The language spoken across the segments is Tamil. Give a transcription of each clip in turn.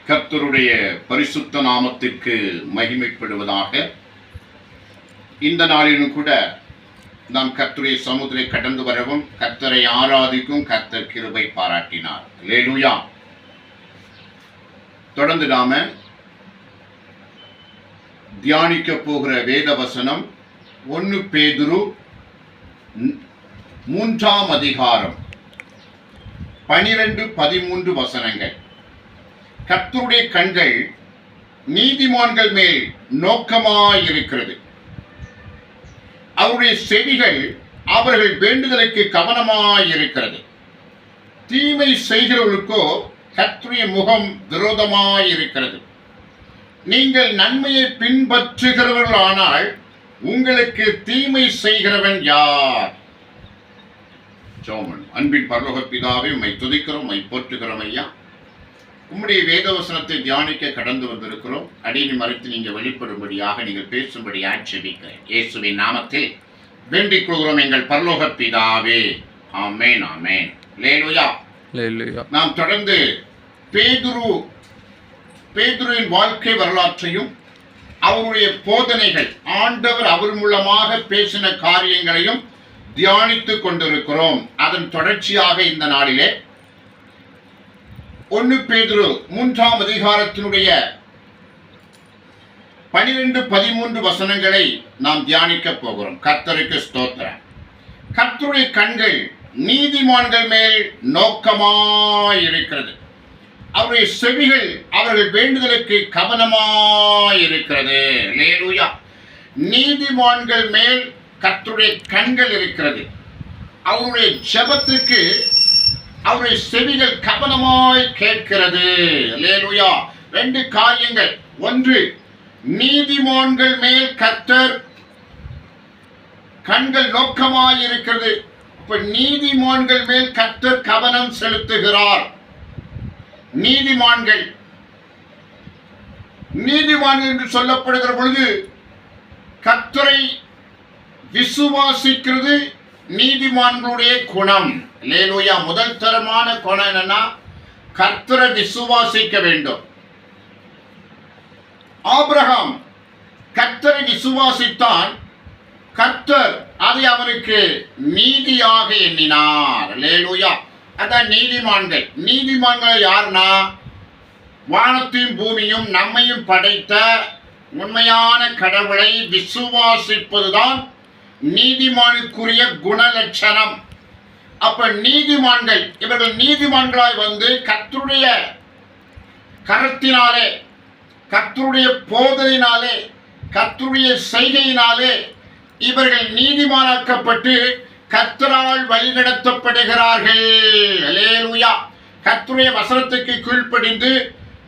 கர்த்தருடைய பரிசுத்த நாமத்திற்கு மகிமைப்படுவதாக. இந்த நாளிலும் கூட நாம் கர்த்தருடைய சமூகத்தை கடந்து வரவும் கர்த்தரை ஆராதிக்கும் கர்த்தர் கிருபை பாராட்டினார். அல்லேலூயா. தொடர்ந்து நாம தியானிக்க போகிற வேத வசனம் 1 பேதுரு 3ஆம் அதிகாரம் 12-13 வசனங்கள். கர்த்தருடைய கண்கள் நீதிமான்கள் மேல் நோக்கமாயிருக்கிறது, அவருடைய செவிகள் அவர்கள் வேண்டுதலுக்கு கவனமாயிருக்கிறது. தீமை செய்கிறவர்களுக்கோ கர்த்தருடைய முகம் விரோதமாயிருக்கிறது. நீங்கள் நன்மையை பின்பற்றுகிறவர்களானால் உங்களுக்கு தீமை செய்கிறவன் யார்? சோமன். அன்பின் பரலோக பிதாவே, உம்மை துதிக்கிறோம், உம்மை போற்றுகிறோம் ஐயா. உம்முடைய வேதவசனத்தை தியானிக்க கடந்து வந்திருக்கிறோம். அடியை மறைத்து நீங்கள் வெளிப்படும்படியாக நீங்கள் பேசும்படி ஆட்சேபிக்கிறேன். இயேசுவின் நாமத்தில் வேண்டிக் கொள்கிறோம் எங்கள் பரலோக பிதாவே. ஆமென், ஆமென். அல்லேலூயா. நாம் தொடர்ந்து பேதுருவின் வாழ்க்கை வரலாற்றையும் அவருடைய போதனைகள், ஆண்டவர் அவர் மூலமாக பேசின காரியங்களையும் தியானித்துக் கொண்டிருக்கிறோம். அதன் தொடர்ச்சியாக இந்த நாளிலே 1 பேதுரு 3ஆம் அதிகாரத்தினுடைய 12-13 வசனங்களை நாம் தியானிக்க போகிறோம். கர்த்தருக்கு ஸ்தோத்திரம். கர்த்தருடைய கண்கள் நீதிமான்கள் மேல் நோக்கமாயிருக்கிறது, அவருடைய செவிகள் அவர்கள் வேண்டுதலுக்கு கவனமாயிருக்கிறது. அல்லேலூயா. நீதிமான்கள் மேல் கர்த்தருடைய கண்கள் இருக்கிறது, அவருடைய ஜெபத்துக்கு அவருடைய செவிகள் கவனமாய் கேட்கிறது. அல்லேலூயா. 2 காரியங்கள். 1, நீதிமான்கள் மேல் கர்த்தர் கண்கள் நோக்கமாய் இருக்கிறது. அப்ப நீதிமான்கள் மேல் கர்த்தர் கவனம் செலுத்துகிறார். நீதிமான்கள் என்று சொல்லப்படுகிற பொழுது கர்த்தரை விசுவாசிக்கிறது நீதிமான்களுடைய குணம். அல்லேலூயா. முதல் தரமான குணம் என்னன்னா, கர்த்தரை விசுவாசிக்க வேண்டும். ஆபிரகாம் கர்த்தரை விசுவாசித்தான், கர்த்தர் அதை அவனுக்கு நீதியாக எண்ணினார். அல்லேலூயா. அதான் நீதிமான்கள். நீதிமான்கள் யாருன்னா, வானத்தையும் பூமியும் நம்மையும் படைத்த உண்மையான கடவுளை விசுவாசிப்பதுதான் நீதிமானுக்குரிய குணலட்சணம். அப்ப நீதிமான்கள், இவர்கள் நீதிமான்களாய் வந்து கர்த்தருடைய கரத்தினாலே, கர்த்தருடைய போதனையினாலே, கர்த்தருடைய செய்கையினாலே இவர்கள் நீதிமானாக்கப்பட்டு கர்த்தரால் வழிநடத்தப்படுகிறார்கள். அல்லேலூயா. கர்த்தருடைய வசனத்துக்கு கீழ்ப்படிந்து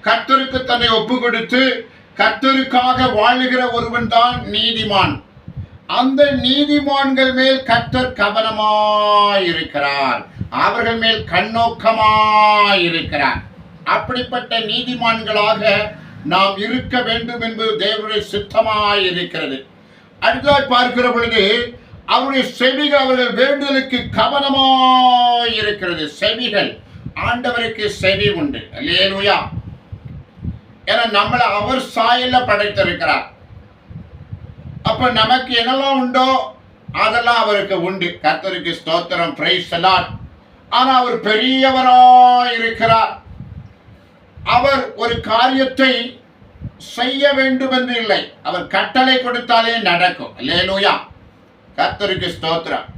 கர்த்தருக்கு தன்னை ஒப்பு கொடுத்து கர்த்தருக்காக வாழுகிற ஒருவன் தான் நீதிமான். அந்த நீதிமான்கள் மேல் கர்த்தர் கவனமாயிருக்கிறார், அவர்கள் மேல் கண்ணோக்கமாயிருக்கிறார். அப்படிப்பட்ட நீதிமான்களாக நாம் இருக்க வேண்டும் என்பது தேவனுடைய சித்தமாயிருக்கிறது. அடுத்ததாய் பார்க்கிற பொழுது அவருடைய செவிகள் அவர்கள் வேண்டுதலுக்கு கவனமாயிருக்கிறது. செவிகள், ஆண்டவருக்கு செவி உண்டு. அல்லேலூயா. ஏன்னா நம்மளை அவர் சாயல்ல படைத்திருக்கிறார். அப்ப நமக்கு என்னெல்லாம் உண்டோ அதெல்லாம் அவருக்கு உண்டு. கர்த்தருக்கு ஸ்தோத்திரம். Price the Lord. ஆனா அவர் பெரியவராயிருக்கிறார். அவர் ஒரு காரியத்தை செய்ய வேண்டும் என்று இல்லை, அவர் கட்டளை கொடுத்தாலே நடக்கும். அல்லேலூயா. கர்த்தருக்கு ஸ்தோத்திரம்.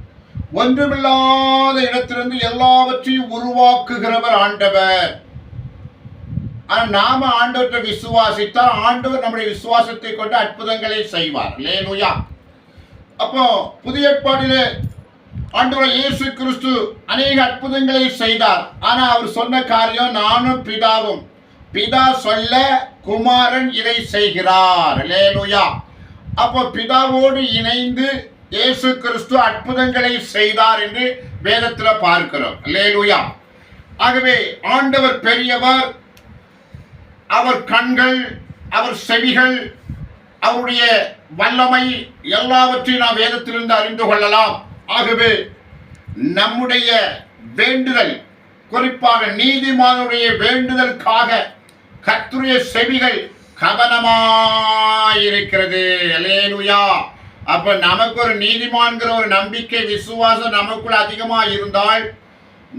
ஒன்றுமில்லாத இடத்திலிருந்து எல்லாவற்றையும் உருவாக்குகிறவர் ஆண்டவர். நாம ஆண்டவரை விசுவாசித்தால் ஆண்டவர் நம்முடைய விசுவாசத்தை கொண்டு அற்புதங்களை செய்வார். அல்லேலூயா. அப்போ புதிய ஏற்பாட்டிலே ஆண்டவர் இயேசு கிறிஸ்து அநேக அற்புதங்களை செய்தார். ஆனா அவர் சொன்ன காரியம், நானும் பிதாவும், பிதா சொல்ல குமாரன் இதை செய்கிறார். அல்லேலூயா. அப்போ பிதாவோடு இணைந்து இயேசு கிறிஸ்து அற்புதங்களை செய்தார் என்று வேதத்தில் பார்க்கிறோம். அல்லேலூயா. ஆகவே ஆண்டவர் பெரியவர். அவர் கண்கள், அவர் செவிகள், அவருடைய வல்லமை எல்லாவற்றையும் நாம் வேதத்திலிருந்து அறிந்து கொள்ளலாம். ஆகவே நம்முடைய வேண்டுதல், குறிப்பாக நீதிமானுடைய வேண்டுதலுக்காக கர்த்தருடைய செவிகள் கவனமாயிருக்கிறது. அல்லேலூயா. அப்ப நமக்கு ஒரு நீதிமான்கிற ஒரு நம்பிக்கை விசுவாசம் நமக்குள்ள அதிகமா இருந்தால்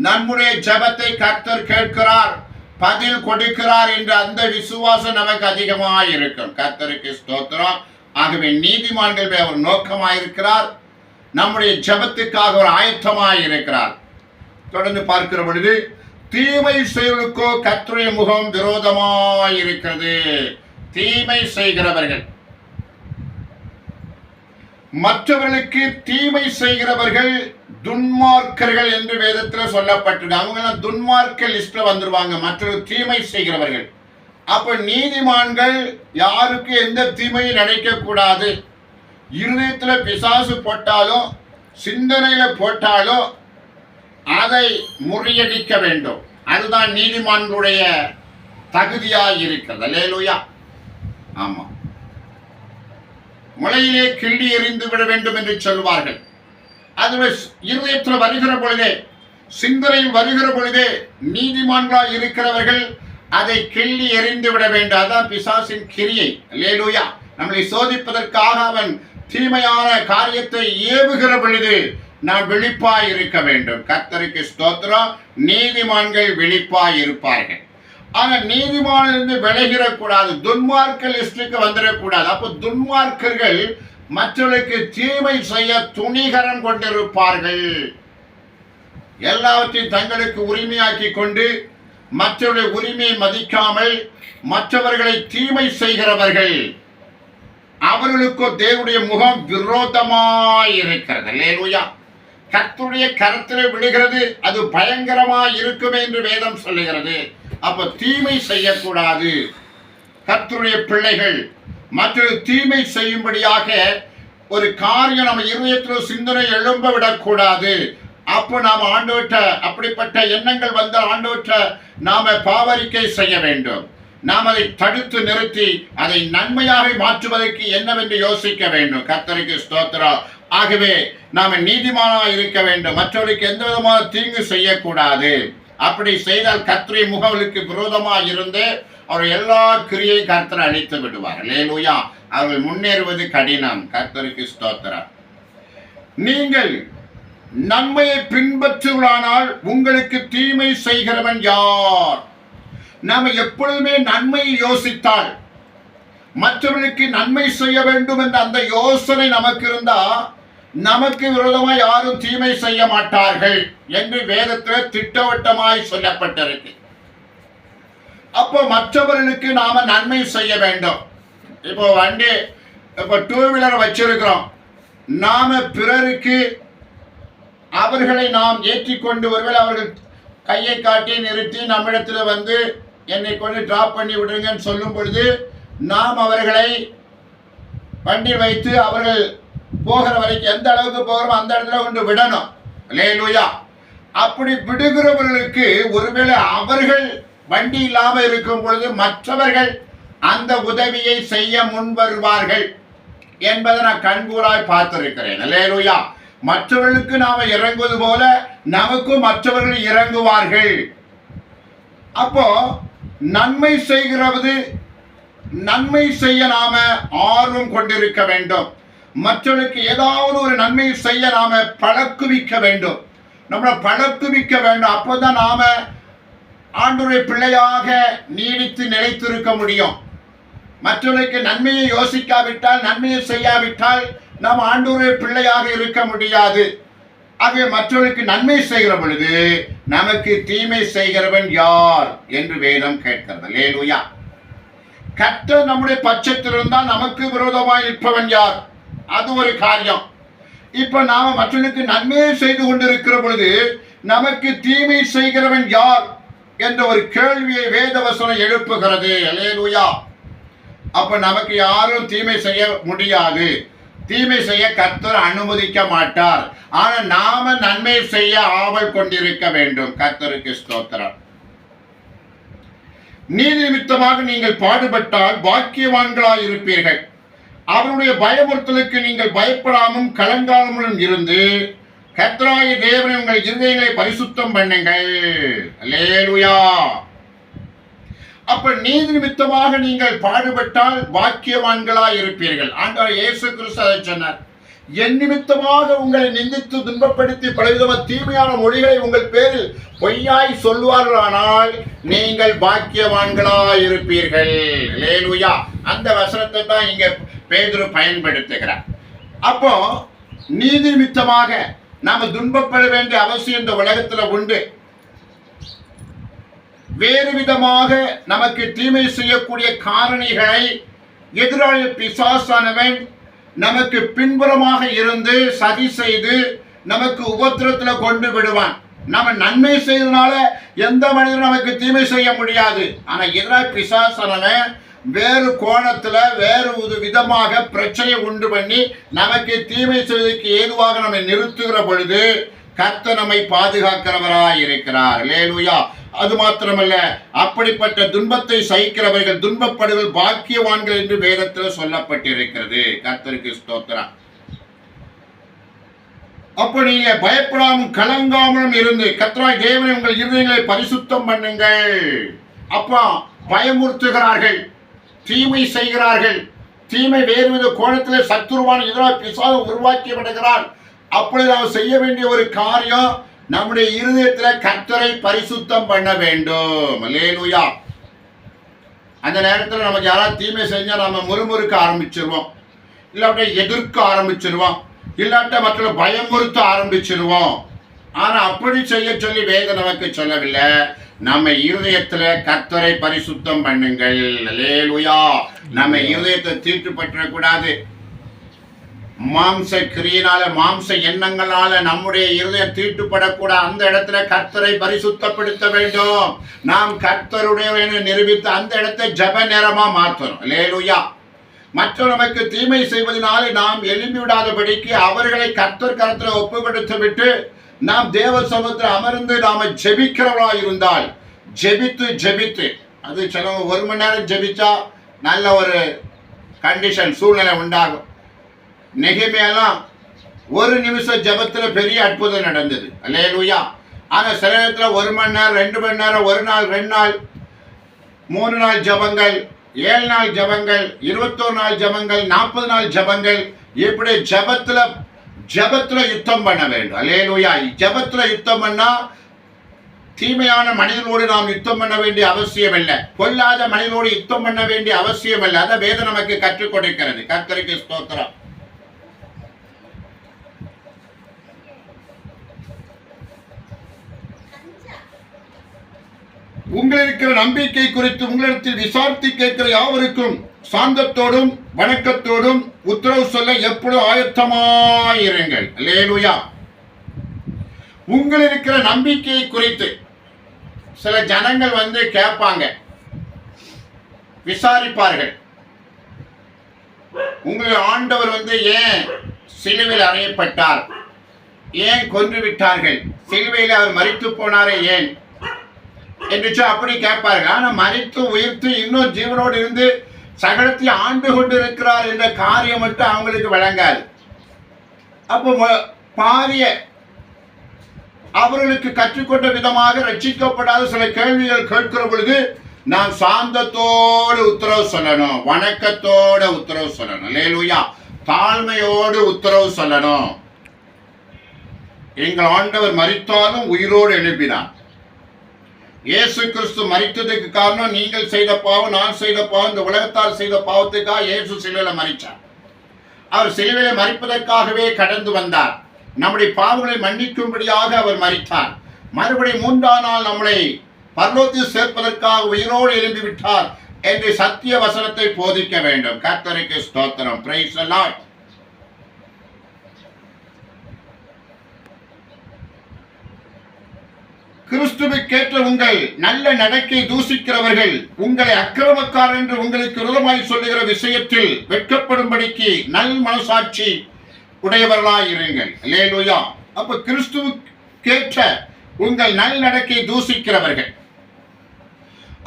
நம்முடைய ஜெபத்தை கர்த்தர் கேட்கிறார், பதில் கொடுக்கிறார் என்ற அந்த விசுவாசம் நமக்கு அதிகமாக இருக்கும். கர்த்தருக்கு ஸ்தோத்திரம். ஆகவே நீதிமான்கள் அவர் நோக்கமாயிருக்கிறார், நம்முடைய ஜெபத்துக்காக ஒரு ஆயத்தமாயிருக்கிறார். தொடர்ந்து பார்க்கிற பொழுது தீமை செய்வர்களுக்கோ கர்த்தருடைய முகம் விரோதமாயிருக்கிறது. தீமை செய்கிறவர்கள், மற்றவர்களுக்கு தீமை செய்கிறவர்கள் துன்மார்க்கர்கள் என்று வேதத்தில் சொல்லப்பட்டிருக்கு. அவங்க துன்மார்க்க லிஸ்ட்ல வந்துருவாங்க, மற்றவர்கள் தீமை செய்கிறவர்கள். அப்ப நீதிமான்கள் யாருக்கு எந்த தீமையும் நினைக்க கூடாது. இருதயத்துல பிசாசு போட்டாலும் சிந்தனையில போட்டாலும் அதை முறியடிக்க வேண்டும். அதுதான் நீதிமான்களுடைய தகுதியாய் இருக்கிறது. அல்லேலூயா. ஆமா, முளையிலே கிள்ளி எறிந்து விட வேண்டும் என்று சொல்வார்கள். அதுவே இருதயத்தில் வருகிற பொழுதே, சிந்தனையில் வருகிற பொழுதே நீதிமான்களாய் இருக்கிறவர்கள் அதை கிள்ளி எறிந்து விட வேண்டும். அதான் பிசாசின் கிரியை. அல்லேலூயா. நம்மளை சோதிப்பதற்காக அவன் தீமையான காரியத்தை ஏவுகிற பொழுது நாம் விழிப்பாய் இருக்க வேண்டும். கர்த்தருக்கு ஸ்தோத்திரம். நீதிமான்கள் விழிப்பாய் இருப்பார்கள். ஆனா நீதிமானிலிருந்து விலகிடக்கூடாது, துன்மார்க்க லிஸ்டுக்கு வந்துடக்கூடாது. அப்போ துன்மார்க்கர்கள் மற்றவர்களுக்கு தீமை செய்ய துணிகரம் கொண்டிருப்பார்கள். எல்லாவற்றையும் தங்களுக்கு உரிமையாக்கி கொண்டு மற்றவர்களுடைய உரிமையை மதிக்காமல் மற்றவர்களை தீமை செய்கிறவர்கள், அவர்களுக்கு தேவனுடைய முகம் விரோதமாய் இருக்கிறது. அல்லேலூயா. கர்த்தருடைய கரத்தில் விழுகிறது, அது பயங்கரமாய் இருக்குமே என்று வேதம் சொல்லுகிறது. அப்ப தீமை செய்யக்கூடாது. கர்த்தருடைய பிள்ளைகள் மற்றொரு தீமை செய்யும்படியாக ஒரு காரியம் நம்ம இருதயத்தில் சிந்தனை எழும்ப விடக்கூடாது. அப்போ நாம் ஆண்டவற்ற அப்படிப்பட்ட எண்ணங்கள் வந்த ஆண்டவற்ற நாம பாவரிக்கை செய்ய வேண்டும். நாம் அதை தடுத்து நிறுத்தி அதை நன்மையாக மாற்றுவதற்கு என்னவென்று யோசிக்க வேண்டும். கர்த்தருக்கு ஸ்தோத்திரம். ஆகவே நாம நீதிமானாக இருக்க வேண்டும், மற்றவர்களுக்கு எந்த விதமான தீங்கு செய்யக்கூடாது. அப்படி செய்தால் கர்த்தருடைய முகவலுக்கு விரோதமாக இருந்து அவர் எல்லா கிரியையும் கர்த்தரை அழித்து விடுவார். அல்லேலூயா. அவர்கள் முன்னேறுவது கடினம். கர்த்தருக்கு ஸ்தோத்திரம். நீங்கள் நன்மையை பின்பற்றுவதானால் உங்களுக்கு தீமை செய்கிறவன் யார்? நாம எப்பொழுதுமே நன்மையை யோசித்தால், மற்றவர்களுக்கு நன்மை செய்ய வேண்டும் என்ற அந்த யோசனை நமக்கு இருந்தா நமக்கு விரோதமாய் யாரும் தீமை செய்ய மாட்டார்கள் என்று வேதத்தில் திட்டவட்டமாய் சொல்லப்பட்டிருக்கு. அப்போ மற்றவர்களுக்கு நாம நன்மை செய்ய வேண்டும். இப்போ வண்டி, இப்போ 2 வீலர் வச்சிருக்கிறோம். நாம பிறருக்கு அவர்களை நாம் ஏற்றிக்கொண்டு ஒருவேளை அவர்கள் கையை காட்டி நிறுத்தி நம்மிடத்தில் வந்து என்னை கொண்டு டிராப் பண்ணி விடுங்கன்னு சொல்லும் பொழுது நாம் அவர்களை வண்டியில் வைத்து அவர்கள் போகிற வரைக்கும் எந்த அளவுக்கு போகிறோமோ அந்த இடத்துல கொண்டு விடணும். அல்லேலூயா. அப்படி விடுகிறவர்களுக்கு ஒருவேளை அவர்கள் வண்டி இல்லாமல் இருக்கும் பொழுது மற்றவர்கள் அந்த உதவியை செய்ய முன் வருவார்கள் என்பதை நான் கண்கூடாய் பார்த்திருக்கிறேன். அல்லேலூயா. மற்றவர்களுக்கு நாம இறங்குவது போல நமக்கும் மற்றவர்கள் இறங்குவார்கள். அப்போ நன்மை செய்கிறது, நன்மை செய்ய நாம ஆர்வம் கொண்டிருக்க வேண்டும். மற்றவர்களுக்கு ஏதாவது ஒரு நன்மை செய்ய நாம பழக்குவிக்க வேண்டும், நம்மளை பழக்குவிக்க வேண்டும். அப்போதான் நாம ஆண்டவருடைய பிள்ளையாக நீடித்து நிலைத்திருக்க முடியும். மற்றவர்களுக்கு நன்மையை யோசிக்காவிட்டால், நன்மையை செய்யாவிட்டால் நாம் ஆண்டவருடைய பிள்ளையாக இருக்க முடியாது. ஆகவே மற்றவர்களுக்கு நன்மை செய்கிற பொழுது நமக்கு தீமை செய்கிறவன் யார் என்று வேதம் கேட்கிறது. அல்லேலூயா. கர்த்தர் நம்முடைய பட்சத்தில் இருந்தால் நமக்கு விரோதமாய் நிற்பவன் யார்? அது ஒரு காரியம். இப்ப நாம மற்றவர்களுக்கு நன்மையை செய்து கொண்டிருக்கிற பொழுது நமக்கு தீமை செய்கிறவன் யார் என்ற ஒரு கேள்வியை வேதவசனம் எழுப்புகிறது. அல்லேலூயா. அப்ப நமக்கு யாரும் தீமை செய்ய முடியாது, தீமை செய்ய கர்த்தர் அனுமதிக்க மாட்டார். ஆனா நாம நன்மை செய்ய ஆவல் கொண்டிருக்க வேண்டும். கர்த்தருக்கு ஸ்தோத்திரம். நீதி நிமித்தமாக நீங்கள் பாடுபட்டால் பாக்கியவான்களாய் இருப்பீர்கள். அவருடைய பயமுறுத்தலுக்கு நீங்கள் பயப்படாமலும் கலங்காமலும் இருந்து கர்த்தராகிய தேவனை உங்கள் இருதயங்களை பரிசுத்தம் பண்ணுங்கள். அல்லேலூயா. அப்ப நீதி நிமித்தமாக நீங்கள் பாடுபட்டால் பாக்கியவான்களாய் இருப்பீர்கள். ஆண்டவர் இயேசு கிறிஸ்து அதை சொன்னார். என் நிமித்தமாக உங்களை நிந்தித்து துன்பப்படுத்தி பலவிதமான தீமையான மொழிகளை உங்கள் பேரில் பொய்யாய் சொல்லுவார்களானால் நீங்கள் பாக்கியவான்களாய் இருப்பீர்கள். அல்லேலூயா. அந்த வசனத்தை தான் இங்க பேதுரு பயன்படுத்துகிறார். அப்போ நீதி நிமித்தமாக நாம துன்பப்பட வேண்டிய அவசியம் இந்த உலகத்துல உண்டு. வேறு விதமாக நமக்கு தீமை செய்யக்கூடிய காரணிகளை எதிராளி பிசாசானவன் நமக்கு பின்புறமாக இருந்து சதி செய்து நமக்கு உபத்திரத்துல கொண்டு விடுவான். நம்ம நன்மை செய்யறதுனால எந்த மனிதனும் நமக்கு தீமை செய்ய முடியாது. ஆனா எதிராளி பிசாசானவன் வேறு கோணத்துல வேறு ஒரு விதமாக பிரச்சனை உண்டு பண்ணி நமக்கு தீமை செய்வதற்கு ஏதுவாக நம்மை நிறுத்துகிற பொழுது கர்த்தர் நம்மை பாதுகாக்கிறவராய் இருக்கிறார். அல்லேலூயா. அது மாத்திரமல்ல, அப்படிப்பட்ட துன்பத்தை சகிக்கிறவர்கள் துன்பப்படுவர்கள் பாக்கியவான்கள் என்று வேதத்தில் சொல்லப்பட்டிருக்கிறது. கர்த்தருக்கு ஸ்தோத்திரம். அப்ப நீங்க பயப்படாமல் கலங்காமலும் இருந்து கர்த்தராகிய தேவனை உங்கள் இருதயங்களை பரிசுத்தம் பண்ணுங்கள். அப்பா பயமுறுத்துகிறார்கள், தீமை செய்கிறார்கள், தீமை வேறு வித கோணத்தில் சத்துருவான எதிராக பிசாசு உருவாக்கி விடுகிறார். அப்பொழுது நாம் செய்ய வேண்டிய ஒரு காரியம், நம்முடைய இருதயத்தில் கர்த்தரை பரிசுத்தம் பண்ண வேண்டும். அல்லேலூயா. அந்த நேரத்தில் நமக்கு யாராவது தீமை செஞ்சா நம்ம முறுமுறுக்க ஆரம்பிச்சிருவோம், இல்லாட்ட எதிர்க்க ஆரம்பிச்சிருவோம், இல்லாட்ட மக்களை பயமுறுத்த ஆரம்பிச்சிருவோம். ஆனா அப்படி செய்ய சொல்லி வேதம் நமக்கு சொல்லவில்லை. நம்ம இருதயத்துல கர்த்தரை பரிசுத்தம் பண்ணுங்கள். அல்லேலூயா. நம்ம இருதயத்தை தீட்டுப்பற்றக்கூடாது. மாம்ச கிரியினால மாம்ச எண்ணங்களால நம்முடைய இருதயம் தீட்டுப்படக்கூடாது. அந்த இடத்துல கர்த்தரை பரிசுத்தப்படுத்த வேண்டும். நாம் கர்த்தருடைய நிரூபித்து அந்த இடத்தை ஜப நேரமா மாற்றணும். அல்லேலூயா. மற்ற நமக்கு தீமை செய்வதனாலே நாம் எழும்பி விடாதபடிக்கு அவர்களை கர்த்தர் கரத்தில் ஒப்பு கொடுத்து விட்டு நாம் தேவ சமூகத்தில் அமர்ந்து நாம ஜெபிக்கிறவர்களா இருந்தால் ஜெபித்து அது சிலவங்க 1 மணி நேரம் ஜெபிச்சா நல்ல ஒரு கண்டிஷன் சூழ்நிலை உண்டாகும். நெகேமியாலாம் 1 நிமிஷம் ஜெபத்தில் பெரிய அற்புதம் நடந்தது. அல்லேலூயா. ஆனா சில நேரத்தில் 1 மணி நேரம் 2 மணி நேரம், 1 நாள் 2 நாள் 3 நாள் ஜபங்கள், 7 நாள் ஜபங்கள், 21 நாள் ஜபங்கள், 40 நாள் ஜபங்கள், இப்படி ஜபத்துல யுத்தம் பண்ண வேண்டும். அல்லேலூயா. ஜபத்துல யுத்தம் பண்ணா தீமையான மனிதனோடு நாம் யுத்தம் பண்ண வேண்டிய அவசியம் இல்லை, கொல்லாத மனிதனோடு யுத்தம் பண்ண வேண்டிய அவசியம் இல்லை. அதை வேதம் நமக்கு கற்றுக் கொடுக்கிறது. கர்த்தருக்கு ஸ்தோத்திரம். உங்களில் இருக்கிற நம்பிக்கை குறித்து உங்களிடத்தில் விசாரித்து கேட்கிற யாவருக்கும் சாந்தத்தோடும் வணக்கத்தோடும் உத்தரவு சொல்ல எப்பொழுதும் ஆயத்தமாயிருங்கள். அல்லேலூயா. உங்களில் இருக்கிற நம்பிக்கையை குறித்து சில ஜனங்கள் வந்து கேட்பாங்க, விசாரிப்பார்கள். உங்களுடைய ஆண்டவர் வந்து ஏன் சிலுவையில் அறையப்பட்டார், ஏன் கொன்று விட்டார்கள், சிலுவையில் அவர் மரித்து போனாரே ஏன் என்று அப்படி கேட்பார்கள். ஆனா மரித்து உயிர்த்து இன்னும் ஜீவனோடு இருந்து சகலத்தை ஆண்டு கொண்டு இருக்கிறார் என்ற காரியம் மட்டும் அவங்களுக்கு விளங்காது. அப்போ பாரிய அவர்களுக்கு கற்றுக்கொண்ட விதமாக ரட்சிக்கப்படாத சில கேள்விகள் கேட்கிற பொழுது நான் சாந்தத்தோடு உத்தரவு சொல்லணும், வணக்கத்தோட உத்தரவு சொல்லணும். அல்லேலூயா. தாழ்மையோடு உத்தரவு சொல்லணும். எங்கள் ஆண்டவர் மரித்தாலும் உயிரோடு எழுப்பினார். இயேசு கிறிஸ்து மரித்ததுக்கு காரணம் நீங்கள் செய்த பாவம், நான் செய்த பாவம், இந்த உலகத்தால் செய்த பாவத்துக்காக இயேசு சிலுவையில் மரித்தார். அவர் சிலுவையில் மரிப்பதற்காகவே கடந்து வந்தார். நம்முடைய பாவங்களை மன்னிக்கும்படியாக அவர் மரித்தார். மறுபடியும் 3ஆம் நாள் நம்மளை பரலோகத்தில் சேர்ப்பதற்காக உயிரோடு எழும்பி விட்டார் என்று சத்திய வசனத்தை போதிக்க வேண்டும். கர்த்தருக்கு ஸ்தோத்திரம். Price the Lord. கிறிஸ்துவுக்கேற்ற உங்கள் நல்ல நடக்கை தூசிக்கிறவர்கள் உங்களை அக்கிரமக்காரர் என்று உங்களுக்கு விரோதமாய் சொல்லுகிற விஷயத்தில் வெட்கப்படும்படிக்கு நல் மனசாட்சி உடையவர்களாய் இருங்கள். அல்லேலூயா. அப்ப கிறிஸ்துவுக்கேற்ற உங்கள் நல் நடக்கை தூசிக்கிறவர்கள்.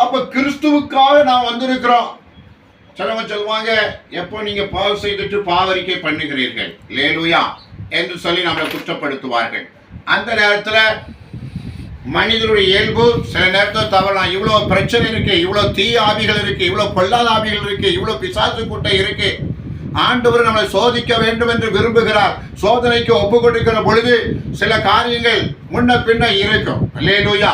அப்ப கிறிஸ்துவுக்காக நாம் வந்திருக்கிறோம். சிலவங்க சொல்லுவாங்க, எப்போ நீங்க பாவம் செய்துட்டு பாவரிக்கை பண்ணுகிறீர்கள் அல்லேலூயா என்று சொல்லி நம்மளை குற்றப்படுத்துவார்கள். அந்த நேரத்தில் மனிதனுடைய இயல்பு சில நேரத்தில் தவறலாம். இவ்வளவு பிரச்சனை இருக்கு, இவ்வளவு தீய ஆவிகள் இருக்கு, இவ்வளவு பொல்லாத ஆவிகள் இருக்கு, இவ்வளவு பிசாசு கூட்டம் இருக்கு. ஆண்டவர் நம்மளை சோதிக்க வேண்டும் என்று விரும்புகிறார். சோதனைக்கு ஒப்பு கொடுக்கிற பொழுது சில காரியங்கள் முன்ன பின்ன இருக்கும். அல்லேலூயா.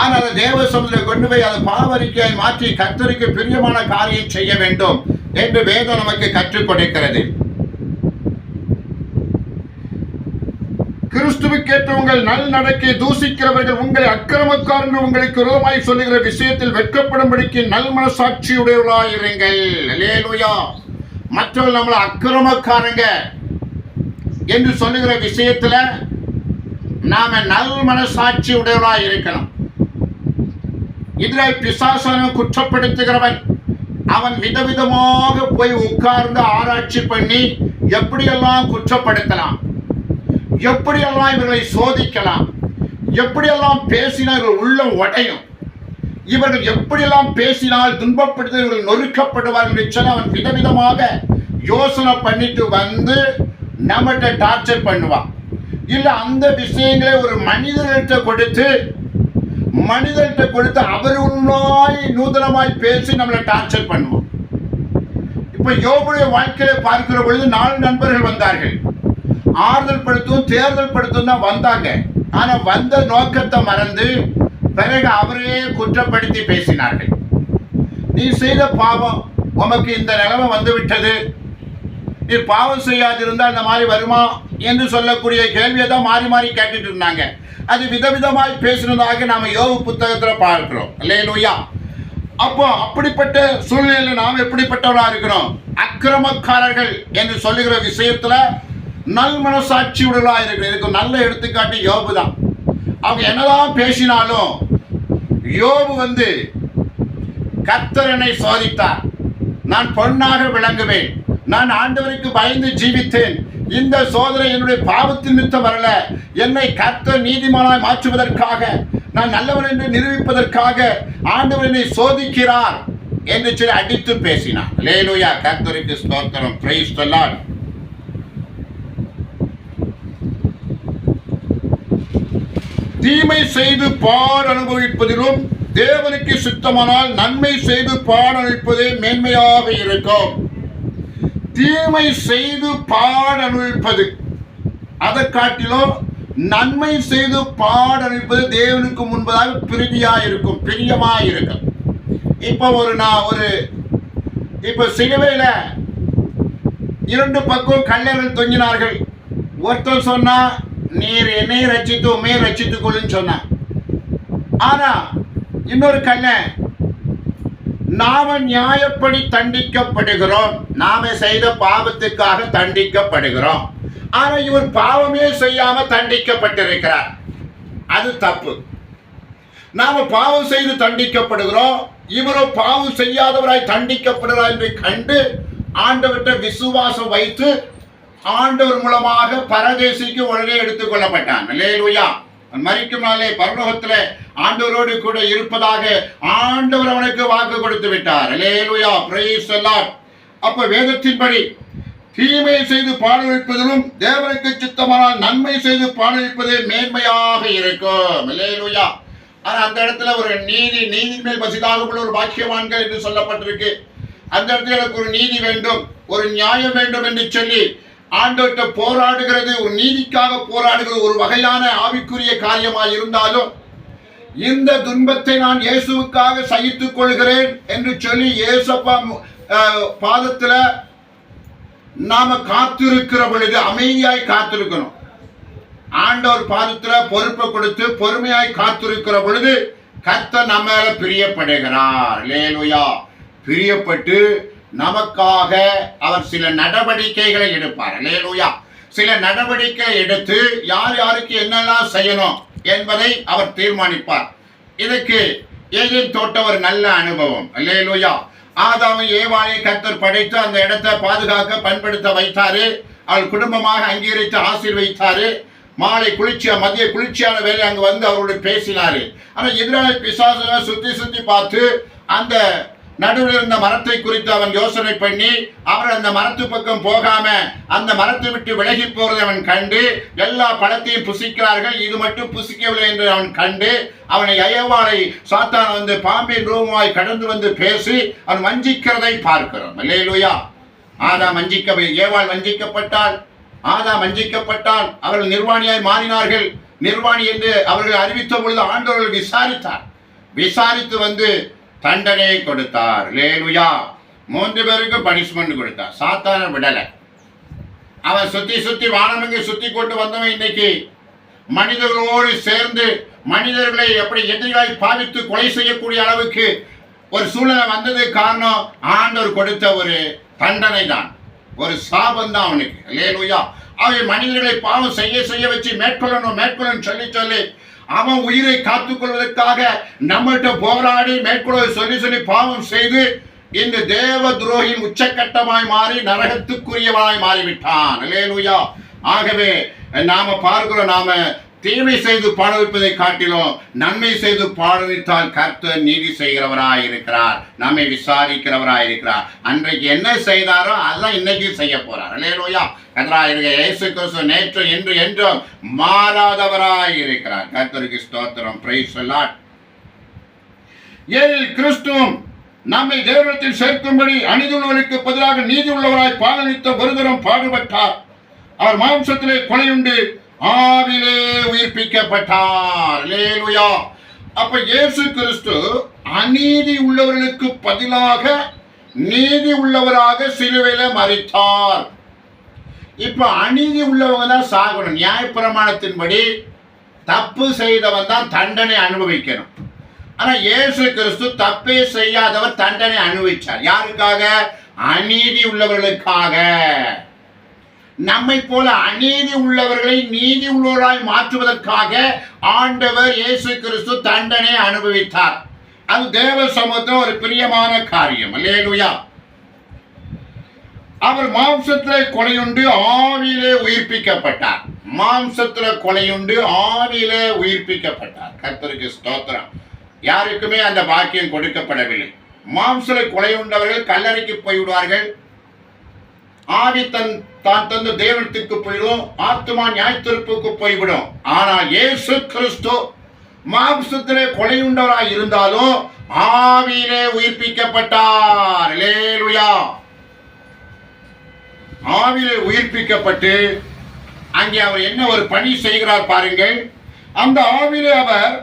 ஆனால் அதை தேவ சமூகத்தில் கொண்டு போய் அதை பாவரிக்கையாய் மாற்றி கர்த்தருக்கு பிரியமான காரியம் செய்ய வேண்டும் என்று வேதம் நமக்கு கற்றுக் கொடுக்கிறது. கிறிஸ்துவுக்கேற்ற உங்கள் நல் நடக்கை தூசிக்கிறவர்கள் உங்களை அக்கிரமக்காரர்கள் உங்களுக்கு விரோதமாய் சொல்லுகிற விஷயத்தில் வெட்கப்படும்படிக்கு நல் மனசாட்சியுடையவர்களாயிருங்கள். அல்லேலூயா. மற்றவர்கள் நம்மளை அக்கிரமக்காரங்க என்று சொல்லுகிற விஷயத்துல நாம நல் மனசாட்சி உடையவர்களாய் இருக்கணும். இதில் பிசாசான குற்றப்படுத்துகிறவன் அவன் விதவிதமாக போய் உட்கார்ந்து ஆராய்ச்சி பண்ணி எப்படியெல்லாம் குற்றப்படுத்தலாம், எப்படியெல்லாம் இவர்களை சோதிக்கலாம், எப்படியெல்லாம் பேசினார்கள் உள்ளம் உடையும், இவர்கள் எப்படியெல்லாம் பேசினால் துன்பப்படுத்த இவர்கள் நொறுக்கப்படுவார்கள் என்று அவன் விதவிதமாக யோசனை பண்ணிட்டு வந்து நம்மகிட்ட டார்ச்சர் பண்ணுவான். இல்ல அந்த விஷயங்களை ஒரு மனிதர்கிட்ட கொடுத்து அவர் உண்மையாய் நூதனமாய் பேசி நம்மளை டார்ச்சர் பண்ணுவோம். இப்ப யோபுடைய வாழ்க்கையில பார்க்கிற பொழுது 4 நண்பர்கள் வந்தார்கள். ஆறுதல் படுத்தும் தேர்தல் படுத்தும் தான் வந்தாங்க. ஆனா வந்த நோக்கத்தை மறந்து பிறகு அவரையே குற்றப்படுத்தி பேசினார்கள். நீ செய்த பாவம், உமக்கு இந்த நிலைமை வந்து விட்டது, நீ பாவம் செய்யாதிருந்தால் இந்த மாதிரி வருமா என்று சொல்லக்கூடிய கேள்வியை தான் மாறி மாறி கேட்டுட்டு இருந்தாங்க. அது விதவிதமாய் பேசினதாக நாம யோபு புத்தகத்துல பார்க்கிறோம். அல்லேலூயா. அப்போ அப்படிப்பட்ட சூழ்நிலையில நாம் எப்படிப்பட்டவர்களா இருக்கிறோம்? அக்கிரமக்காரர்கள் என்று சொல்லுகிற விஷயத்துல நல் மனசாட்சியுடலா இருக்கிற இதுக்கு நல்ல எடுத்துக்காட்டு யோபு தான். அவங்க என்னதான் பேசினாலும் யோபு வந்து கர்த்தர் என்னை சோதித்தார், நான் பொன்னாக விளங்குவேன், நான் ஆண்டவருக்கு பயந்து ஜீவித்தேன், இந்த சோதனை என்னுடைய பாவத்தின் நிமித்தம் வரல, என்னை கர்த்தர் நீதிமானாய் மாற்றுவதற்காக, நான் நல்லவன் என்று நிரூபிப்பதற்காக ஆண்டவர் என்னை சோதிக்கிறார் என்று சொல்லி அடித்து பேசினார். அல்லேலூயா. கர்த்தருக்கு ஸ்தோத்திரம். Price the Lord. தீமை செய்து பாடு அனுபவிப்பதிலும் தேவனுக்கு சித்தமானால் நன்மை செய்து பாடு அனுபவிப்பதே மேன்மையாக இருக்கும். தீமை செய்து பாடு அனுபவிப்பது அதை காட்டிலும் நன்மை செய்து பாடு அனுபவிப்பது தேவனுக்கு முன்பதாக பிரியமா இருக்கும். இப்ப சிலுவையில 2 பக்கம் கல்லர்கள் தொங்கினார்கள். ஒருத்தர் சொன்னா நீர் என்னை ரட்சித்து உண்மையை ரட்சித்துக் கொள்ளுன்னு சொன்ன. ஆனா இன்னொரு கல்ல நாம நியாயப்படி தண்டிக்கப்படுகிறோம், நாம செய்த பாவத்துக்காக தண்டிக்கப்படுகிறோம். ஆனா இவர் பாவமே செய்யாம தண்டிக்கப்பட்டிருக்கிறார், அது தப்பு. நாம பாவம் செய்து தண்டிக்கப்படுகிறோம், இவரோ பாவம் செய்யாதவராய் தண்டிக்கப்படுகிறார் என்று கண்டு ஆண்டவர்கிட்ட விசுவாசம் வைத்து ஆண்டவர் மூலமாக பரதேசிக்கு உடனே எடுத்துக் கொள்ளப்பட்டான். அல்லேலூயா. மரிக்கும் நாளே பரலோகத்திலே ஆண்டவரோடு கூட இருப்பதாக ஆண்டவர் அவனுக்கு வாக்கு கொடுத்து விட்டார். அல்லேலூயா. Praise the lord. அப்ப வேதத்தின்படி தீமை செய்து பாடுவிப்பதிலும் தேவனுக்கு சித்தமானால் நன்மை செய்து பாடுவிப்பதே மேன்மையாக இருக்கும். அல்லேலூயா. ஆனா அந்த இடத்துல ஒரு நீதி மேல் பசிதாக உள்ள ஒரு பாக்கியவான்கள் என்று சொல்லப்பட்டிருக்கு. அந்த இடத்துல எனக்கு ஒரு நீதி வேண்டும், ஒரு நியாயம் வேண்டும் என்று சொல்லி ஆண்டவர்கிட்ட போராடுகிறது, ஒரு நீதிக்காக போராடுகிறது ஒரு வகையான ஆவிக்குரிய காரியமாக இருந்தாலும் இந்த துன்பத்தை நான் இயேசுவுக்காக சகித்துக் கொள்கிறேன் என்று சொல்லி இயேசப்பா பாதத்துல நாம காத்திருக்கிற பொழுது அமைதியாய் காத்திருக்கணும். ஆண்டவர் பாதத்துல பொறுப்பை கொடுத்து பொறுமையாய் காத்திருக்கிற பொழுது கர்த்தர் நம்ம மேல பிரியப்படுகிறார். அல்லேலூயா. பிரியப்பட்டு நமக்காக அவர் சில நடவடிக்கைகளை எடுப்பார். அல்லேலூயா. சில நடவடிக்கைகளை எடுத்து யார் யாருக்கு என்னெல்லாம் செய்யணும் என்பதை அவர் தீர்மானிப்பார். இதுக்கு ஏதேன் தோட்டம் ஒரு நல்ல அனுபவம். அல்லேலூயா. ஆதாமை ஏவாளை கர்த்தர் படைத்து அந்த இடத்தை பாதுகாக்க பயன்படுத்த வைத்தாரு. அவள் குடும்பமாக அங்கீகரித்து ஆசீர்வதித்தாரு. மாலை மதிய குளிர்ச்சியான வேலை அங்கு வந்து அவரோடு பேசினாரு. ஆனா எதிரான பிசாசு சுத்தி பார்த்து அந்த நடுவில் இருந்த மரத்தை குறித்து அவன் யோசனை பண்ணி அவர் அந்த மரத்து பக்கம் போகாம அந்த மரத்தை விட்டு விலகி போறதை அவன் கண்டு எல்லா பழத்தையும் புசிக்கிறார்கள், இது மட்டும் புசிக்கவில்லை என்று அவன் கண்டு அவனை ஏவாளை சாத்தான் வந்து பாம்பின் ரூபமாய் கடந்து வந்து பேசி அவன் வஞ்சிக்கிறதை பார்க்கிறோம். அல்லேலூயா. ஆதாம் ஏவாள் வஞ்சிக்கப்பட்டால், ஆதாம் வஞ்சிக்கப்பட்டால் அவர்கள் நிர்வாணியாய் மாறினார்கள். நிர்வாணி என்று அவர்கள் அறிவித்த பொழுது ஆண்டவர்கள் விசாரித்தார். விசாரித்து வந்து தண்டனை கொடுத்தார். அல்லேலூயா. 3 பேருக்கு பனிஷ்மெண்ட் கொடுத்தார். சாத்தான விடல. அவன் சுத்தி வானமங்க சுத்தி கொண்டு வந்தவன் இன்னைக்கு மனிதர்களோடு சேர்ந்து மனிதர்களை எப்படி எதிராய் பாவித்து கொலை செய்யக்கூடிய அளவுக்கு ஒரு சூழ்நிலை வந்தது காரணம் ஆண்டவர் கொடுத்த ஒரு தண்டனை தான், ஒரு சாபம் தான் அவனுக்கு. அல்லேலூயா. அவன் மனிதர்களை பாவம் செய்ய வச்சு மேற்கொள்ளணும் சொல்லி அவன் உயிரை காத்துக்கொள்வதற்காக நம்மகிட்ட போராடி மேற்கொள்ள சொல்லி பாவம் செய்து இந்த தேவ துரோகியின் உச்சக்கட்டமாய் மாறி நரகத்துக்குரியவனாய் மாறிவிட்டான். அல்லேலூயா. ஆகவே நாம பார்க்கிறோம், நாம தீமை செய்து பாடுவிப்பதை காட்டிலும் நன்மை செய்து பாடுவித்தால் கர்த்தர் நீதி செய்கிறவராய் இருக்கிறார், நம்மை விசாரிக்கிறவராய் இருக்கிறார். அன்றைக்கு என்ன செய்தாரோ அதான் இன்னைக்கு செய்ய போறார். அல்லேலூயா. கர்த்தராகிய இயேசு கிறிஸ்து நேற்று இன்று என்றும் மாறாதவராய் இருக்கிறார். கர்த்தருக்கு ஸ்தோத்திரம். Price the Lord. ஏல் கிறிஸ்துவும் நம்மை தேவனிடத்தில் சேர்க்கும்படி அநீதியுள்ளவர்களுக்கு பதிலாக நீதி உள்ளவராய் பாலனித்த ஒரு தரம் பாடுபட்டார். அவர் மாம்சத்திலே கொலையுண்டு ஆவிலே உயிர்ப்பிக்கப்பட்டார். அல்லேலூயா. அப்ப இயேசு கிறிஸ்து அநீதி உள்ளவர்களுக்கு பதிலாக நீதி உள்ளவராக சிலுவையில மரித்தார். இப்ப அநீதி உள்ளவங்க தான் சாகணும். நியாயப்பிரமாணத்தின்படி தப்பு செய்தவன் தான் தண்டனை அனுபவிக்கணும். ஆனா இயேசு கிறிஸ்து தப்பே செய்யாதவர் தண்டனை அனுபவிச்சார். யாருக்காக? அநீதி உள்ளவர்களுக்காக. நம்மை போல அநீதி உள்ளவர்களை நீதி உள்ளவராய் மாற்றுவதற்காக ஆண்டவர் இயேசு கிறிஸ்து தண்டனை அனுபவித்தார். அது தேவ சமூகத்தில் ஒரு பிரியமான காரியம். அல்லேலூயா. அவர் மாம்சத்திலே கொலையுண்டு ஆவியிலே உயிர்ப்பிக்கப்பட்டார். மாம்சத்திலே கொலையுண்டு ஆவியிலே உயிர்ப்பிக்கப்பட்டார். கர்த்தருக்கு ஸ்தோத்திரம். யாருக்குமே அந்த பாக்கியம் கொடுக்கப்படவில்லை. மாம்சத்திலே கொலையுண்டவர்கள் கல்லறைக்கு போய்விடுவார்கள். ஆவி தான் தந்து தேவனத்துக்கு போயிடும், ஆத்மா நியாயத்தீர்ப்புக்கு போய்விடும். ஆனால் இயேசு கிறிஸ்து மாம்சத்திலே கொலையுண்டவராய் இருந்தாலும் ஆவியிலே உயிர்ப்பிக்கப்பட்டார். அல்லேலூயா. ஆவியிலே உயிர்ப்பிக்கப்பட்டு அங்கே அவர் என்ன ஒரு பணி செய்கிறார் பாருங்கள். அந்த ஆவியிலே அவர்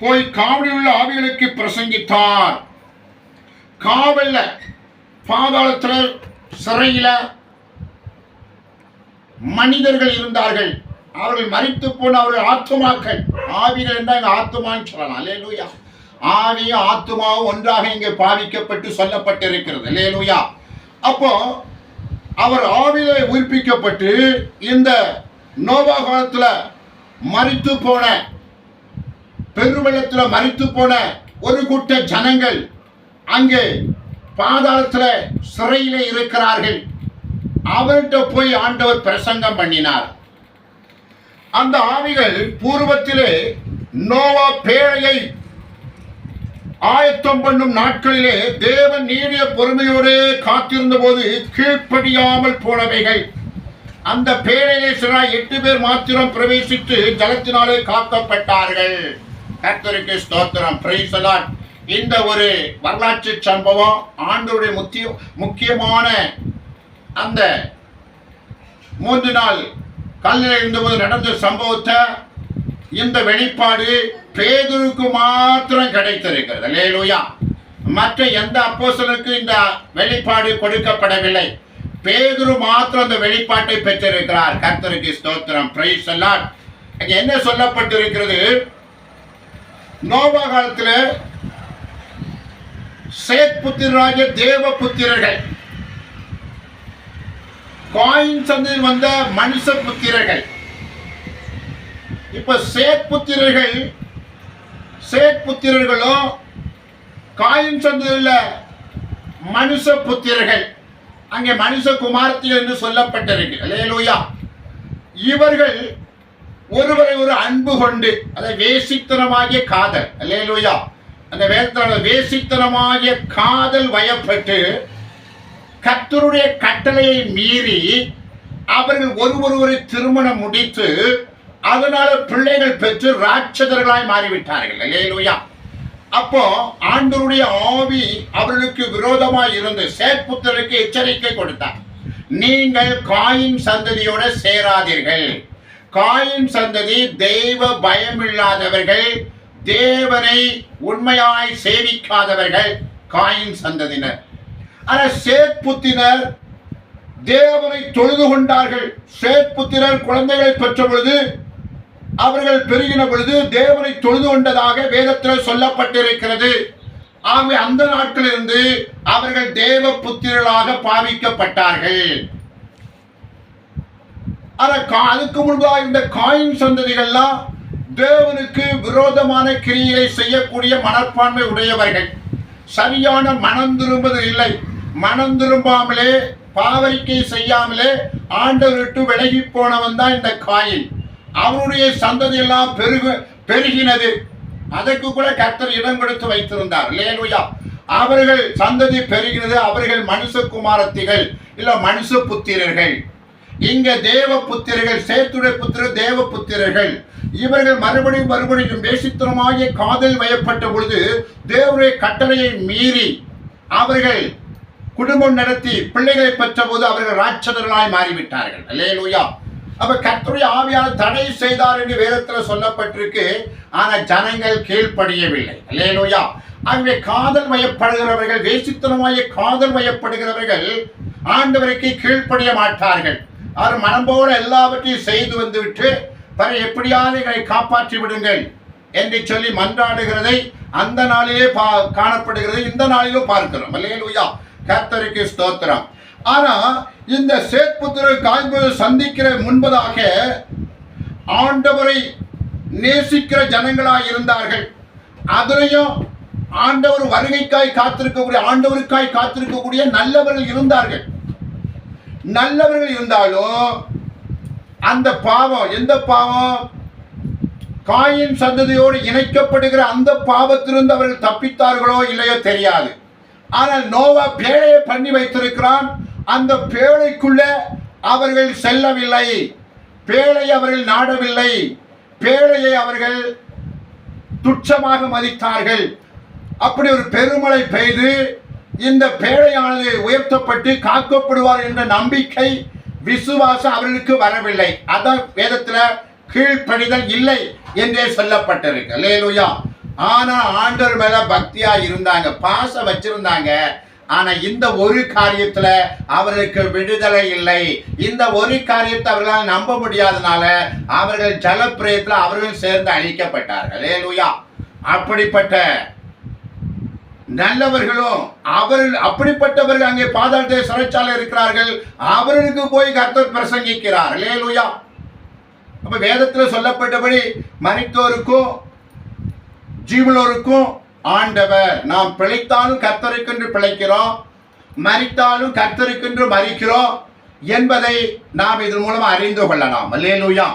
போய் காவலில் உள்ள ஆவிகளுக்கு பிரசங்கித்தார். காவல்ல, பாதாளத்தில், சிறையில மனிதர்கள் இருந்தார்கள். அவர்கள் மரித்து போன அவர்கள் ஆத்துமாக்கள். ஆவிகள் என்றால் ஆத்துமான்னு சொல்லலாம். அல்லேலூயா. ஆவியும் ஆத்துமாவும் ஒன்றாக இங்கே பாவிக்கப்பட்டு சொல்லப்பட்டிருக்கிறது. அல்லேலூயா. அப்போ அவர் ஆவியிலே உயிர்ப்பிக்கப்பட்டு இந்த நோவா காலத்துல மரித்து போன, பெருவெள்ளத்துல மரித்து போன ஒரு கூட்ட ஜனங்கள் அங்கே பாதாளத்துல சிறையிலே இருக்கிறார்கள். அவர்கிட்ட போய் ஆண்டவர் பிரசங்கம் பண்ணினார். அந்த ஆவிகள் பூர்வத்திலே நோவா பேழையை ஆயத்தம் பண்ணும் நாட்களிலே தேவன் நீடிய பொறுமையோடு காத்திருந்த போது கீழ்ப்படியாமல் போனவைகள். அந்த பேழையிலே சில 8 பேர் மாத்திரம் பிரவேசித்து ஜலத்தினாலே காக்கப்பட்டார்கள். கர்த்தருக்கு ஸ்தோத்திரம். Price the Lord. இந்த ஒரு வரலாற்று சம்பவம் ஆண்டவருடைய முக்கியமான அந்த 3 நாள் கல்லில் இருந்தபோது நடந்த சம்பவத்தை இந்த வெளிப்பாடு பேதுருக்கு மாத்திரம் கிடைத்திருக்கிறது. அல்லேலூயா. மற்ற எந்த அப்போஸ்தலருக்கு இந்த வெளிப்பாடு கொடுக்கப்படவில்லை. பேதுரு மாத்திரம் அந்த வெளிப்பாட்டை பெற்றிருக்கிறார். கர்த்தருக்கு ஸ்தோத்திரம். Price the Lord. அங்கே என்ன சொல்லப்பட்டிருக்கிறது? நோவா காலத்தில் சேத் புத்திரராகிய தேவ புத்திரர்கள், காயின் சந்ததியில் வந்த மனுஷ புத்திரர்கள். இப்ப சேத் புத்திரர்களும் காயின் சந்ததியில் மனுஷ புத்திரர்கள், அங்கே மனுஷ குமாரத்திகள் என்று சொல்லப்பட்டிருக்கு. அல்லேலூயா. இவர்கள் ஒருவரை ஒரு அன்பு கொண்டு, அதை வேசித்தனமாகிய காதல். அல்லேலூயா. அந்த வேதத்தில் வேசித்தனமாகிய காதல் வயப்பட்டு கர்த்தருடைய கட்டளையை மீறி அவர்கள் ஒருவரை திருமணம் முடித்து அதனால பிள்ளைகள் பெற்று ராட்சதர்களாய் மாறிவிட்டார்கள். அல்லேலூயா. அப்போ ஆண்டவருடைய ஆவி அவர்களுக்கு விரோதமாய் இருந்து சேத் புத்திரருக்கு எச்சரிக்கை கொடுத்தார். நீங்கள் காயின் சந்ததியோட சேராதீர்கள். காயின் சந்ததி தெய்வ பயமில்லாதவர்கள், தேவனை உண்மையாய் சேவிக்காதவர்கள் காயின் சந்ததியினர். ஆனால் சேத் புத்திரர் தேவனை தொழுது கொண்டார்கள். சேத் புத்திரர் குழந்தைகளை பெற்ற பொழுது, அவர்கள் பெருகின பொழுது தேவனை தொழுது கொண்டதாக வேதத்தில் சொல்லப்பட்டிருக்கிறது. ஆகவே அந்த நாட்களிலிருந்து அவர்கள் தேவ புத்திரர்களாக பாவிக்கப்பட்டார்கள். அதுக்கு முன்பாக இந்த காயின் சந்ததிகள்லாம் தேவனுக்கு விரோதமான கிரியை செய்யக்கூடிய மனப்பான்மை உடையவர்கள். சரியான மனம் திரும்புவது இல்லை. மனம் திரும்பாமலே, பாவரிக்கை செய்யாமலே ஆண்டவர் விட்டு விலகி போனவன் தான் இந்த காயின். அவருடைய சந்ததி எல்லாம் பெருகினது. அதற்கு கூட கர்த்தர் இடம் கொடுத்து வைத்திருந்தார். அல்லேலூயா. அவர்கள் சந்ததி பெருகினது. அவர்கள் மனுஷகுமாரத்திகள் இல்ல மனுஷ புத்திரர்கள். இங்க தேவ புத்திரர்கள், சேத்துடைய புத்திரர் தேவ புத்திரர்கள். இவர்கள் மறுபடியும் வேசித்தனமாகிய காதல் வயப்பட்ட பொழுது தேவனுடைய கட்டளையை மீறி அவர்கள் குடும்பம் நடத்தி பிள்ளைகளை பெற்ற போது அவர்கள் ராட்சதர்களாய் மாறிவிட்டார்கள். அல்லேலூயா. அப்ப கர்த்தருடைய ஆவியால் தடை செய்தார் என்று வேதத்தில் சொல்லப்பட்டிருக்கு. ஆனா ஜனங்கள் கீழ்ப்படியவில்லை. அல்லேலூயா. அங்கே காதல் வயப்படுகிறவர்கள், வேசித்தனமாகிய காதல் வயப்படுகிறவர்கள் ஆண்டவருக்கு கீழ்ப்படிய மாட்டார்கள். அவர் மனம் போல எல்லாவற்றையும் செய்து வந்துவிட்டு எப்படியாவது எங்களை காப்பாற்றி விடுங்கள் என்று சொல்லி மன்றாடுகிறதை அந்த நாளிலே காணப்படுகிறது. இந்த நாளிலும் பார்க்கிறோம். அல்லேலூயா. கர்த்தருக்கு ஸ்தோத்திரம். ஆனா இந்த சேத் புத்திரர் காய்பதை சந்திக்கிற முன்பதாக ஆண்டவரை நேசிக்கிற ஜனங்களாய் இருந்தார்கள். அதிலையும் ஆண்டவர் வருகைக்காய் காத்திருக்கக்கூடிய, ஆண்டவருக்காய் காத்திருக்கக்கூடிய நல்லவர்கள் இருந்தார்கள். நல்லவர்கள் இருந்தாலும் அந்த பாவம், எந்த பாவம்? காயின் சந்ததியோடு இணைக்கப்படுகிற அந்த பாவத்திலிருந்து அவர்கள் தப்பித்தார்களோ இல்லையோ தெரியாது. ஆனால் நோவா பேழையை பண்ணி வைத்திருக்கிறான். அந்த பேழைக்குள்ள அவர்கள் செல்லவில்லை. பேழை அவர்கள் நாடவில்லை. பேழையை அவர்கள் துச்சமாக மதித்தார்கள். அப்படி ஒரு பெருமழை பெய்து இந்த பேழையானது உயர்த்தப்பட்டு காக்கப்படுவார் என்ற நம்பிக்கை, விசுவாசம் அவர்களுக்கு வரவில்லை. அதான் வேதத்தில் கீழ்ப்படிதல் இல்லை என்றே சொல்லப்பட்டிருக்கு. அல்லேலூயா. ஆனா ஆண்டவர் மேல பக்தியா இருந்தாங்க, பாசம் வச்சிருந்தாங்க. ஆனா இந்த ஒரு காரியத்துல அவர்களுக்கு விடுதலை இல்லை. இந்த ஒரு காரியத்தை அவர்களால் நம்ப முடியாதனால அவர்கள் ஜலப்பிரயத்தில் அவர்கள் சேர்ந்து அழிக்கப்பட்டார்கள். அல்லேலூயா. அப்படிப்பட்ட நல்லவர்களும் அவர்கள், அப்படிப்பட்டவர்கள் அங்கே பாதாளத்தை சிறைச்சாலை இருக்கிறார்கள். அவர்களுக்கு போய் கர்த்தர் பிரசங்கிக்கிறார். அல்லேலூயா. அப்ப வேதத்தில் சொல்லப்பட்டபடி மரித்தோருக்கும் ஜீவனோருக்கும் ஆண்டவர், நாம் பிழைத்தாலும் கர்த்தருக்கென்று பிழைக்கிறோம், மரித்தாலும் கர்த்தருக்கென்று மரிக்கிறோம் என்பதை நாம் இதன் மூலம் அறிந்து கொள்ளலாம். அல்லேலூயா.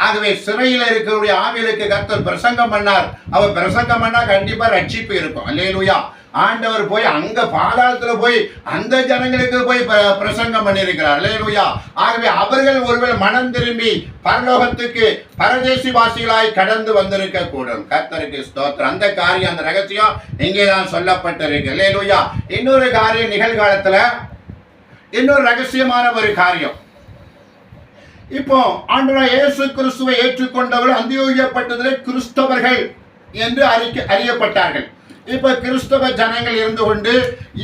ஆகவே சிறையில் இருக்கக்கூடிய ஆவிகளுக்கு கர்த்தர் பிரசங்கம் பண்ணார். அவர் பிரசங்கம் பண்ணா கண்டிப்பா ரட்சிப்பு இருக்கும். அல்லேலூயா. ஆண்டவர் போய் அங்க பாதாளத்துல போய் அந்த ஜனங்களுக்கு போய் பிரசங்கம் பண்ணியிருக்கிறார். அல்லேலூயா. ஆகவே அவர்கள் ஒருவேளை மனம் திரும்பி பரலோகத்துக்கு பரதேசி வாசிகளாய் கடந்து வந்திருக்க கூடும். கர்த்தருக்கு ஸ்தோத்திரம். அந்த காரியம், அந்த ரகசியம் இங்கேதான் சொல்லப்பட்டிருக்கு. அல்லேலூயா. இன்னொரு காரியம், நிகழ்காலத்துல இன்னொரு ரகசியமான ஒரு காரியம். இப்போ ஆண்டவர் இயேசு கிறிஸ்துவை ஏற்றுக்கொண்டவர்கள் அந்தியோகியப்பட்டதிலே கிறிஸ்தவர்கள் என்று அறியப்பட்டார்கள். இப்ப கிறிஸ்தவ ஜனங்கள் இருந்து கொண்டு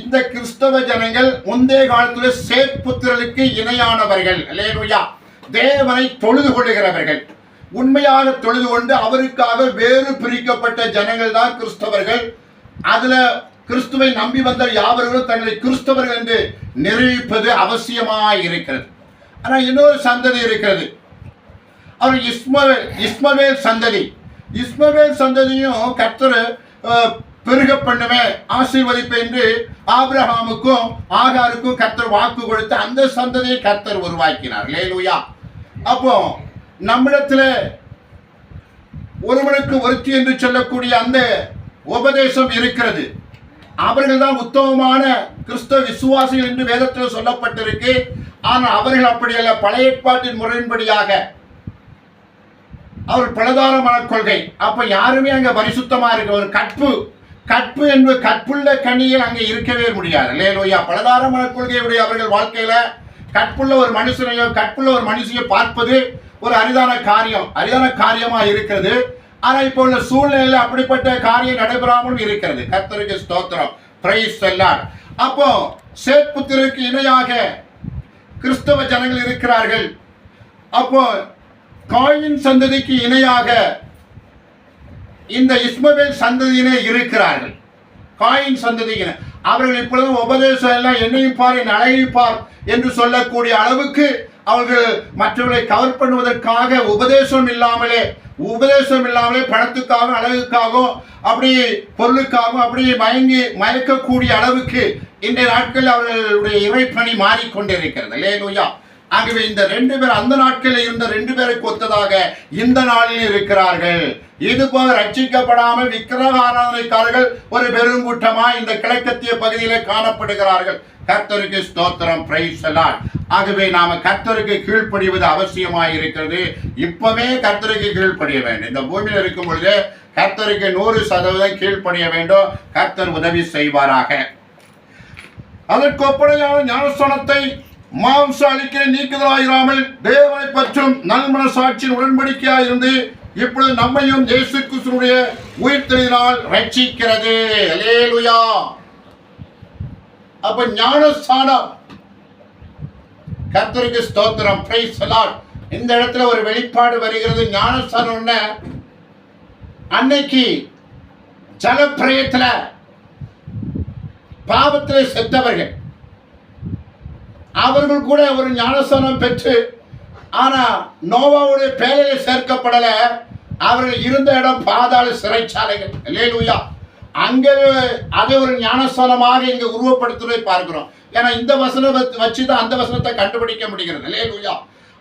இந்த கிறிஸ்தவ ஜனங்கள் முந்தைய காலத்தில் சேத் புத்திரருக்கு இணையானவர்கள். அல்லேலூயா. தேவனை தொழுது கொள்ளுகிறவர்கள், உண்மையாக தொழுது கொண்டு அவருக்காக வேறு பிரிக்கப்பட்ட ஜனங்கள் தான் கிறிஸ்தவர்கள். அதுல கிறிஸ்துவை நம்பி வந்த யாவர்களும் தங்களை கிறிஸ்தவர்கள் என்று நிரூபிப்பது அவசியமாய் இருக்கிறது. ஆனா இன்னொரு சந்ததி இருக்கிறது. அவர் இஸ்மவேல் சந்ததி. இஸ்மவேல் சந்ததியும் கர்த்தர் பெருக பண்ணுவேன், ஆசீர்வதிப்பேன் என்று ஆபிரகாமுக்கும் ஆகாருக்கும் கர்த்தர் வாக்கு கொடுத்து அந்த சந்ததியை கர்த்தர் உருவாக்கினார். அல்லேலூயா. அப்போ நம்மிடத்துல ஒருவனுக்கு ஒருத்தி என்று சொல்லக்கூடிய அந்த உபதேசம் இருக்கிறது. அவர்கள் தான் உத்தமமான கிறிஸ்தவ விசுவாசிகள் என்று வேதத்தில் சொல்லப்பட்டிருக்கு. ஆனால் அவர்கள் அப்படி அல்ல. பழைய ஏற்பாட்டின் முறையின்படியாக அவர் பலதாரமான கொள்கை. அப்ப யாருமே அங்க பரிசுத்தமா இருக்க ஒரு கற்பு என்பது கற்புள்ள கனியில் அங்கே இருக்கவே முடியாது. அல்லேலூயா. பலதாரமான கொள்கையுடைய அவர்கள் வாழ்க்கையில கற்புள்ள ஒரு மனுஷனையோ கற்புள்ள ஒரு மனுஷனையோ பார்ப்பது ஒரு அரிதான காரியமா இருக்கிறது. ஆனா இப்போ உள்ள சூழ்நிலையில அப்படிப்பட்ட காரியம் நடைபெறாமலும் இருக்கிறது. கர்த்தருக்கு ஸ்தோத்திரம். Price the Lord. அப்போ சேத்புத்திற்கு இணையாக கிறிஸ்தவ ஜனங்கள் இருக்கிறார்கள். அப்போ காயின் சந்ததிக்கு இணையாக இந்த இஸ்மவேல் சந்ததியினே இருக்கிறார்கள். காயின் சந்ததியினர் அவர்கள் இப்பொழுது உபதேசம் எல்லாம் என்னையும் பார் என் அழகையும் பார் என்று சொல்லக்கூடிய அளவுக்கு அவர்கள் மற்றவர்களை கவர் பண்ணுவதற்காக உபதேசம் இல்லாமலே பணத்துக்காகவும் அழகுக்காகவும் அப்படி பொருளுக்காகவும் அப்படி மயக்கக்கூடிய அளவுக்கு இன்றைய நாட்களில் அவர்களுடைய இறைப்பணி மாறிக்கொண்டிருக்கிறது. அல்லேலூயா. ஆகவே இந்த 2 பேர் அந்த நாட்களில் இருந்த 2 பேருக்கு ஒத்ததாக இந்த நாளில் இருக்கிறார்கள். இது போல ரட்சிக்கப்படாமல் விக்கிரக ஆராதனைக்காரர்கள் ஒரு பெருங்கூட்டமாய் இந்த கிழக்கத்திய பகுதியில் காணப்படுகிறார்கள். கர்த்தருக்கு ஸ்தோத்திரம். Price the Lord. ஆகவே நாம கர்த்தருக்கு கீழ்ப்படிவது அவசியமாய் இருக்கிறது. இப்பவே கர்த்தருக்கு கீழ்ப்படிய வேண்டும். இந்த பூமியில் இருக்கும் பொழுது கர்த்தருக்கு 100% கீழ்ப்படிய வேண்டும். கர்த்தர் உதவி செய்வாராக. அதற்கு ஒப்படையான ஞானஸ்தானத்தை மாம்ச அழிக்க நீக்குதலாயிராமல் தேவனை பற்றும் நல்மனசாட்சியின் உடன்படிக்கையாய் இருந்து இப்பொழுது நம்மையும் இயேசு கிறிஸ்துவினுடைய உயிர்த்தெழுதலினால் ரட்சிக்கிறது. அல்லேலூயா. அப்ப ஞானஸ்தானம். கர்த்தருக்கு ஸ்தோத்திரம். Price the Lord. இந்த இடத்துல ஒரு வெளிப்பாடு வருகிறது. ஞானஸ்தானம் அன்னைக்கு ஜலப்பிரயத்துல பாவத்தில் செத்தவர்கள் அவர்கள் கூட ஒரு ஞானஸ்தானம் பெற்று ஆனா நோவாவுடைய பேழையில் சேர்க்கப்படல. அவர்கள் இருந்த இடம் பாதாள சிறைச்சாலைகள். அல்லேலூயா. அங்கே அதை ஒரு ஞானஸ்தானமாக இங்க உருவப்படுத்துவதை பார்க்கிறோம். ஏன்னா இந்த வசனம் வச்சுதான் அந்த வசனத்தை கண்டுபிடிக்க முடிகிறது. அல்லேலூயா.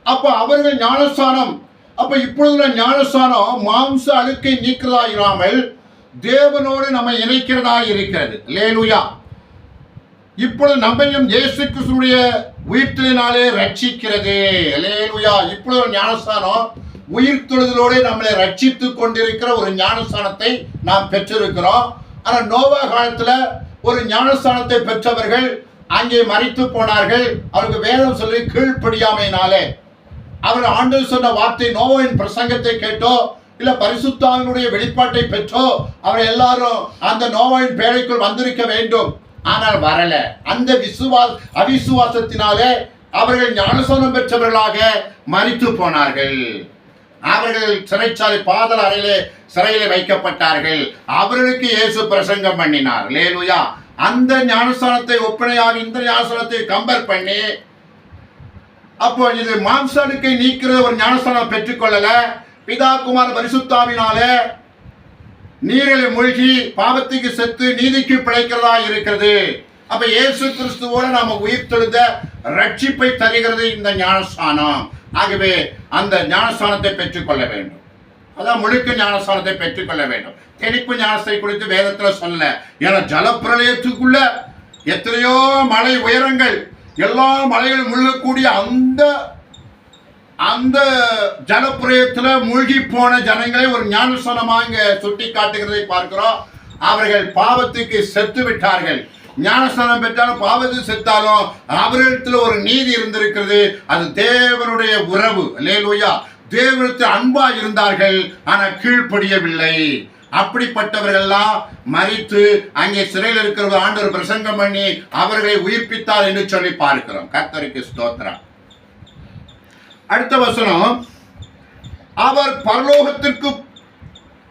அப்ப அவர்கள் ஞானஸ்தானம். அப்ப இப்பொழுதுள்ள ஞானஸ்தானம் மாம்ச அழுக்கை நீக்கிறதா இராமல் தேவனோடு நம்ம இணைக்கிறதா இருக்கிறது. அல்லேலூயா. இப்பொழுது நம்மையும் இயேசு கிறிஸ்துவினுடைய உயிர்த்தெழுதலினாலே ரட்சிக்கிறது. அல்லேலூயா. இப்பொழுது ஞானஸ்தானம் உயிர்த்தெழுதலோடு நம்மளை ரட்சித்துக் கொண்டிருக்கிற ஒரு ஞானஸ்தானத்தை நாம் பெற்றிருக்கிறோம். ஆனால் நோவா காலத்துல ஒரு ஞானஸ்தானத்தை பெற்றவர்கள் அங்கே மரித்து போனார்கள். அவருக்கு வேதம் சொல்லி கீழ்ப்படியாமையினாலே அவர் ஆண்டவர் சொன்ன வார்த்தை நோவாவின் பிரசங்கத்தை கேட்டோ இல்ல பரிசுத்தாவினுடைய வெளிப்பாட்டை பெற்றோ அவர் எல்லாரும் அந்த நோவாவின் பேழைக்குள் வந்திருக்க வேண்டும். ஆனால் வரல. அந்த அவிசுவாசத்தினாலே அவர்கள் ஞானஸ்தானம் பெற்றவர்களாக மரித்து போனார்கள். அவர்கள் சிறைச்சாலை பாதாள சிறையிலே வைக்கப்பட்டார்கள். அவர்களுக்கு இயேசு பிரசங்கம் பண்ணினார். அல்லேலூயா. அந்த ஞானஸ்தானத்தை ஒப்பனையாக இந்த ஞானஸ்தானத்தை கம்பேர் பண்ணி அப்போ இது மாம்சடுக்கை நீக்கிற ஒரு ஞானஸ்தானம் பெற்றுக்கொள்ளல. பிதா குமார பரிசுத்தாவினாலே நீரில் மூழ்கி பாவத்துக்கு செத்து நீதிக்கு பிழைக்கிறதா இருக்கிறது. அப்ப இயேசு கிறிஸ்துவோட நாம உயிர்த்தெழுந்த ரட்சிப்பை தருகிறது இந்த ஞானஸ்தானம். ஆகவே அந்த ஞானஸ்தானத்தை பெற்றுக்கொள்ள வேண்டும். அதான் முழுக்க ஞானஸ்தானத்தை பெற்றுக்கொள்ள வேண்டும். தெளிப்பு ஞானத்தை குறித்து வேதத்துல சொல்ல. ஏன்னா ஜலப்பிரளயத்துக்குள்ள எத்தனையோ மலை உயரங்கள் எல்லா மலைகளும் முழுகக்கூடிய அந்த ஜலப்பிரயத்துல மூழ்கி போன ஜனங்களை ஒரு ஞானஸ்தானமாக இங்க சுட்டி காட்டுகிறதை பார்க்கிறோம். அவர்கள் பாவத்துக்கு செத்து விட்டார்கள். ஞானஸ்தானம் பெற்றாலும் பாவத்துக்கு செத்தாலும் அவர்களிடத்துல ஒரு நீதி இருந்திருக்கிறது. அது தேவனுடைய உறவு. அல்லேலூயா. தேவனிடத்தில் அன்பா இருந்தார்கள். ஆனால் கீழ்ப்படியவில்லை. அப்படிப்பட்டவர்கள்லாம் மரித்து அங்கே சிறையில் இருக்கிற ஆண்டவர் பிரசங்கம் பண்ணி அவர்களை உயிர்ப்பித்தார் என்று சொல்லி பார்க்கிறோம். கர்த்தருக்கு ஸ்தோத்திரம். அடுத்த வசனம், அவர் பரலோகத்திற்கு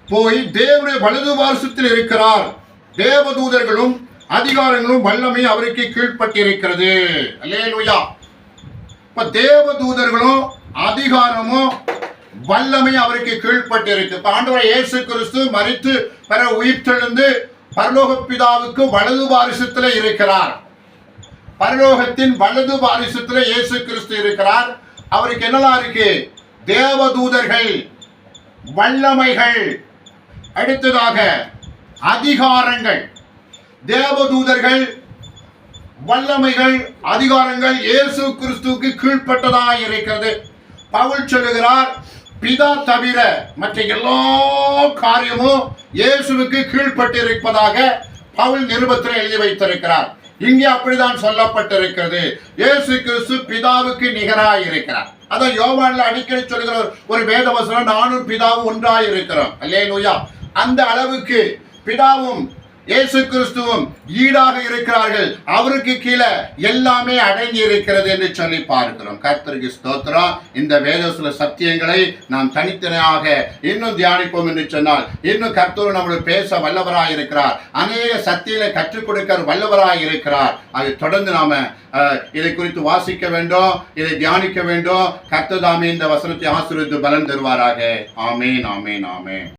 போய் தேவனுடைய வலது வாரிசத்தில் இருக்கிறார். தேவதூதர்களும் அதிகாரங்களும் வல்லமை அவருக்கு கீழ்ப்பட்டிருக்கிறது. அல்லேலூயா. இப்ப தேவதூதர்களும் அதிகாரமும் வல்லமை அவருக்கு கீழ்ப்பட்டிருக்கு. இப்ப ஆண்டவர் இயேசு கிறிஸ்து மரித்து பிற உயிர்த்தெழுந்து பரலோக பிதாவுக்கு வலது வாரிசத்தில் இருக்கிறார். பரலோகத்தின் வலது வாரிசத்தில் இயேசு கிறிஸ்து இருக்கிறார். அவருக்கு என்னெல்லாம் இருக்கு? தேவதூதர்கள், வல்லமைகள், அடுத்ததாக அதிகாரங்கள், தேவதூதர்கள், வல்லமைகள், அதிகாரங்கள் இயேசு கிறிஸ்துவுக்கு கீழ்ப்பட்டதாய் இருக்கிறது. பவுல் சொல்லுகிறார், பிதா தவிர மற்ற எல்லா காரியமும் இயேசுவுக்கு கீழ்ப்பட்டு இருப்பதாக பவுல் நிருபத்தில் எழுதி வைத்திருக்கிறார். இங்கே அப்படிதான் சொல்லப்பட்டிருக்கிறது. இயேசு கிறிஸ்து பிதாவுக்கு நிகராய் இருக்கிறார். அதான் யோவான்ல அடிக்கடி சொல்லுகிற ஒரு வேத வசனம், நானும் பிதாவும் ஒன்றாய் இருக்கிறோம். அல்லேலூயா. அந்த அளவுக்கு பிதாவும் இயேசு கிறிஸ்துவும் ஈடாக இருக்கிறார்கள். அவருக்கு கீழே எல்லாமே அடங்கி இருக்கிறது என்று சொல்லி பார்க்கிறோம். கர்த்தருக்கு ஸ்தோத்திரம். இந்த வேதத்துல சத்தியங்களை நாம் தனித்தனியாக இன்னும் தியானிப்போம் என்று சொன்னால், இன்னும் கர்த்தர் நம்மளுக்கு பேச வல்லவராய் இருக்கிறார். அநேக சத்தியங்களை கற்றுக் கொடுக்க வல்லவராய் இருக்கிறார். அதை தொடர்ந்து நாம இதை குறித்து வாசிக்க வேண்டும், இதை தியானிக்க வேண்டும். கர்த்தர் தாமே இந்த வசனத்தை ஆசீர்வதித்து பலன் தருவாராக. ஆமேன், ஆமேன், ஆமேன்.